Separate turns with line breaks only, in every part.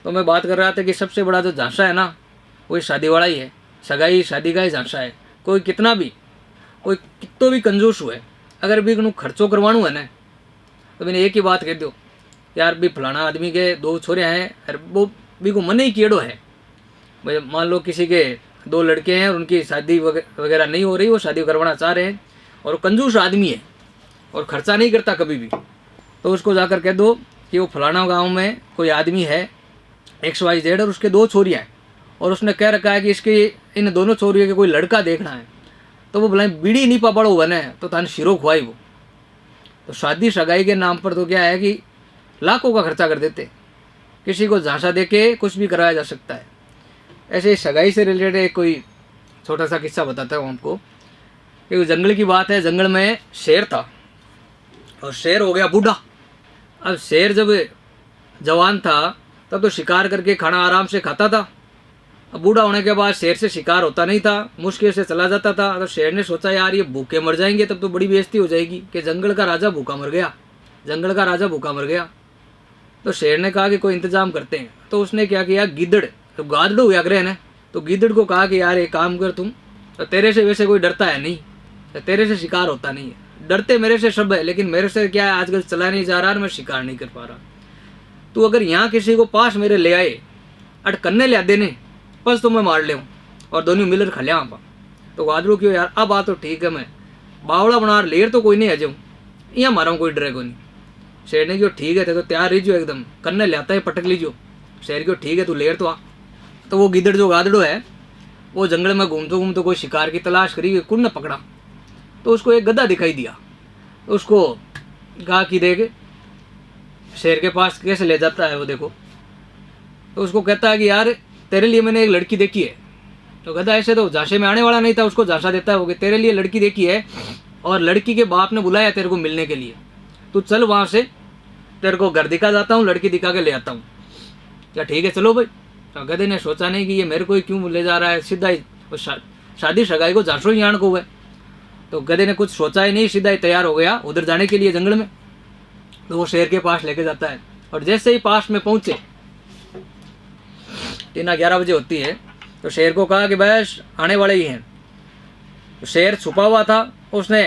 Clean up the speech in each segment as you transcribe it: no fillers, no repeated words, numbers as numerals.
तो मैं बात कर रहा था कि सबसे बड़ा जो झांसा है ना, वो शादी वाला ही है। सगाई शादी का ही झांसा है। कोई कितना भी, कोई कितो भी कंजूस हुए, अगर भी कनु खर्चो करवाणु है ना, तो मैंने एक ही बात कह दो यार, भी फलाना आदमी के 2 छोरे हैं और वो भी को मन ही कीड़ो है। भाई मान लो किसी के 2 लड़के हैं और उनकी शादी वगैरह नहीं हो रही, वो शादी करवाना चाह रहे हैं और कंजूस आदमी है और खर्चा नहीं करता कभी भी, तो उसको जाकर कह दो कि वो फलाना गांव में कोई आदमी है XYZ और उसके 2 छोरियाँ हैं और उसने कह रखा है कि इसके इन दोनों छोरियों के कोई लड़का देखना है, तो वो भला बीड़ी नहीं पापड़ो बने तो तान शिरो खुआई वो। तो शादी सगाई के नाम पर तो क्या है कि लाखों का खर्चा कर देते, किसी को झांसा दे के कुछ भी कराया जा सकता है। ऐसे सगाई से रिलेटेड एक कोई छोटा सा किस्सा बताता हूँ आपको कि जंगल की बात है। जंगल में शेर था और शेर हो गया बूढ़ा। अब शेर जब जवान था तब तो शिकार करके खाना आराम से खाता था। अब बूढ़ा होने के बाद शेर से शिकार होता नहीं था, मुश्किल से चला जाता था। तो शेर ने सोचा यार ये भूखे मर जाएंगे तब तो बड़ी बेइज्जती हो जाएगी कि जंगल का राजा भूखा मर गया, जंगल का राजा भूखा मर गया। तो शेर ने कहा कि कोई इंतजाम करते हैं। तो उसने क्या किया, गिद्दड़ तो गादड़ू हुआ ग्रह ने, तो गिद्दड़ को कहा कि यार एक काम कर तुम, तो तेरे से वैसे कोई डरता है नहीं, तो तेरे से शिकार होता नहीं है, डरते मेरे से सब है लेकिन मेरे से क्या है आजकल चला नहीं जा रहा और मैं शिकार नहीं कर पा रहा। तू अगर यहाँ किसी को पास मेरे ले आए अट कन्ने ले देने बस तो मैं मार ले और दोनों मिलकर खलिया आप। तो गादड़ू क्यों यार, अब बात तो ठीक है, मैं बावड़ा बना लेर तो कोई नहीं है जाऊँ, यहाँ मारा हूँ कोई डरे को नहीं। शेर ने क्यों ठीक है, तो तैयार रहीजो एकदम, कन्ने ले आता है पटक लीजो। शेर क्यों ठीक है तू लेर तो आ। तो वो गिद्दड़ जो गादड़ो है वो जंगल में घूमते घूमते कोई शिकार की तलाश करी, कुन ने पकड़ा तो उसको एक गधा दिखाई दिया। तो उसको कहा कि देख शेर के पास कैसे ले जाता है वो देखो। तो उसको कहता है कि यार तेरे लिए मैंने एक लड़की देखी है। तो गधा ऐसे तो झांसे में आने वाला नहीं था, उसको झांसा देता है वो कि तेरे लिए लड़की देखी है और लड़की के बाप ने बुलाया तेरे को मिलने के लिए, तू चल वहाँ से, तेरे को घर दिखा जाता हूँ, लड़की दिखा के ले आता हूँ। क्या ठीक है चलो भाई। तो गधे ने सोचा नहीं कि ये मेरे को ही क्यों ले जा रहा है, सीधा ही शादी सगाई को झांसो ही आण को हुआ। तो गधे ने कुछ सोचा ही नहीं, सीधा ही तैयार हो गया उधर जाने के लिए जंगल में। तो वो शेर के पास लेके जाता है और जैसे ही पास में पहुंचे 11 बजे होती है, तो शेर को कहा कि बस आने वाले ही हैं। तो शेर छुपा हुआ था, उसने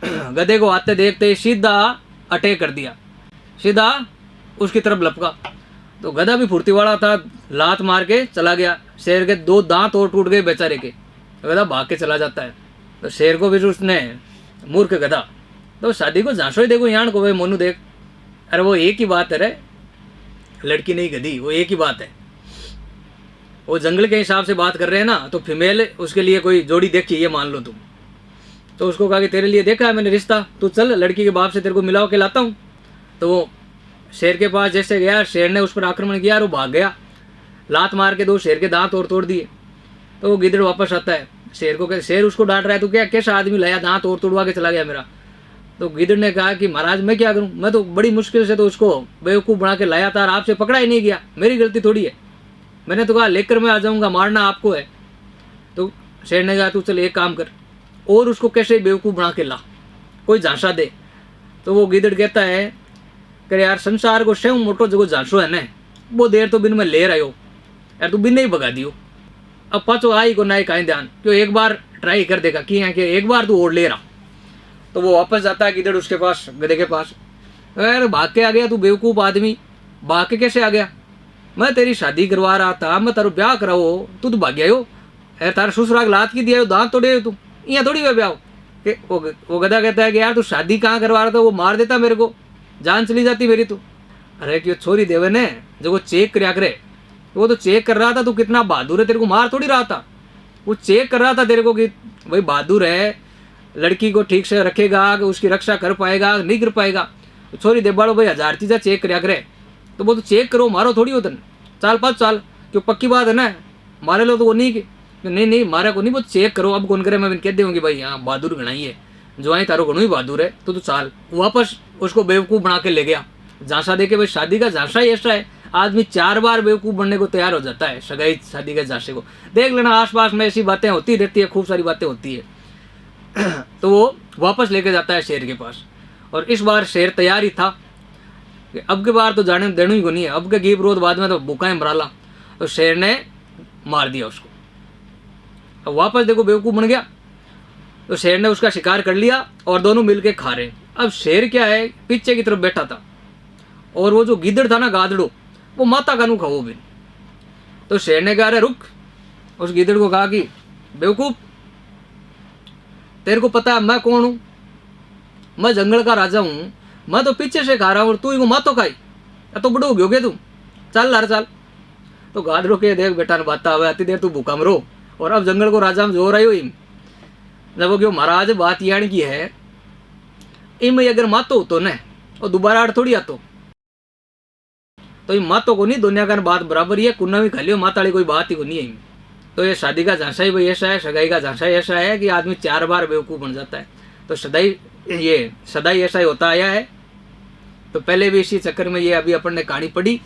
गधे को आते देखते ही सीधा अटैक कर दिया, सीधा उसकी तरफ लपका। तो गधा भी फुर्ती वाला था, लात मार के चला गया। शेर के 2 दांत और टूट गए बेचारे के। तो गधा भाग के चला जाता है। तो शेर को भी उसने मूर्ख गधा, तो शादी को झांसो ही देखो यान को भाई मोनू देख, अरे वो एक ही बात है रे, लड़की नहीं गधी, वो एक ही बात है। वो जंगल के हिसाब से बात कर रहे हैं ना, तो फीमेल उसके लिए कोई जोड़ी देखी ये मान लो तुम। तो उसको कहा कि तेरे लिए देखा है मैंने रिश्ता, तू चल लड़की के बाप से तेरे को मिलाओ के लाता हूँ। तो वो शेर के पास जैसे गया, शेर ने उस पर आक्रमण किया और वो भाग गया, लात मार के 2 शेर के दांत और तोड़ दिए। तो वो गिद्दड़ वापस आता है, शेर को शेर उसको डांट रहा है, तो क्या कैसा आदमी लाया, दांत और तोड़वा के चला गया मेरा। तो गिद्दड़ ने कहा कि महाराज मैं क्या करूं, मैं तो बड़ी मुश्किल से तो उसको बेवकूफ़ बना के लाया था और आपसे पकड़ा ही नहीं गया, मेरी गलती थोड़ी है, मैंने तो कहा लेकर मैं आ जाऊंगा, मारना आपको है। तो शेर ने कहा तू चल एक काम कर और उसको कैसे बेवकूफ़ बना के ला, कोई झांसा दे। तो वो गिद्दड़ कहता है कि यार संसार को स्वयं मोटो जो झांसो है ना, वो देर तो बिन में ले रहे हो यार, तू बिन ही भगा दियो। अब पाचो आई को ना कहीं ध्यान क्यों, एक बार ट्राई कर देगा कि एक बार तू और ले रहा। तो वो वापस जाता है गिद्दड़ उसके पास, गधे के पास। अरे भाग के आ गया तू बेवकूफ़ आदमी, भाग के कैसे आ गया, मैं तेरी शादी करवा रहा था, मैं तारो ब्याह कराओ, तू तो भाग गया हो, अरे तारा ससुराल लात की दिया हो, दांत तोड़े हो तू, यहाँ थोड़ी हुआ ब्याह। वो गधा कहता है कि यार तू शादी कहाँ करवा रहा था, वो मार देता मेरे को, जान चली जाती मेरी तो। अरे क्यों छोरी देवे ने जो वो चेक करया करे, वो तो चेक कर रहा था तू कितना बहादुर है, तेरे को मार थोड़ी रहा था, वो चेक कर रहा था तेरे को कि भाई बहादुर है, लड़की को ठीक से रखेगा, कि उसकी रक्षा कर पाएगा नहीं कर पाएगा। तो छोरी दे बाड़ो भाई 1000 चीज़ें चेक करया करे, तो वो तो चेक करो, मारो थोड़ी होता चाल 5 साल, क्यों पक्की बात है ना, मारे लो तो वो नहीं मारे को नहीं, वो चेक करो। अब कौन करे, मैं कह दूँगी भाई हाँ बहादुर घना ही है, जो आई तारो घणो ही बहादुर है, तो चाल। वापस उसको बेवकूफ़ बना के ले गया, झांसा दे के। भाई शादी का झांसा ही ऐसा है, आदमी 4 बार बेवकूफ़ बनने को तैयार हो जाता है सगाई शादी के झांसे को। देख लेना आसपास में ऐसी बातें होती रहती है, खूब सारी बातें होती है। तो वो वापस लेके जाता है शेर के पास, और इस बार शेर तैयार ही था। कि अब के बार तो जाने देना ही को नहीं है, अब के घी विरोध बाद में तो भूखा ही मराला। तो शेर ने मार दिया उसको। अब वापस देखो बेवकूफ़ बन गया। तो शेर ने उसका शिकार कर लिया और दोनों मिलके खा रहे। अब शेर क्या है, पीछे की तरफ बैठा था और वो जो गिद्दड़ था ना, गादड़ो, वो माता का नु खाओ भी। तो शेर ने कहा, अरे रुक, उस गिद्दड़ को कहा कि बेवकूफ, तेरे को पता है मैं कौन हूं? मैं जंगल का राजा हूं, मैं तो पीछे से खा रहा हूं और तू इको मातो खाई, तो बड़ो हो गया तू, चल लार चल। तो गादड़ो के, देख बेटा ने बात आवे, अति देर तू भूखा मरो और अब जंगल को राजा में जो रही हो। जब वो क्यों महाराज, बात यानी की है, इम अगर मातो तो न और दोबारा आड़ थोड़ी आतो, तो ये मातो को नहीं, दुनिया का बात बराबर ही है, कुन्ना भी खा लियो, माता वाली कोई बात ही को नहीं है। तो ये शादी का झांसा ही भाई ऐसा है, सगाई का झांसा ही ऐसा है कि आदमी 4 बार बेवकूफ़ बन जाता है। तो सदाई ऐसा ही होता आया है। तो पहले भी इसी चक्कर में ये अभी अपन ने कहानी पढ़ी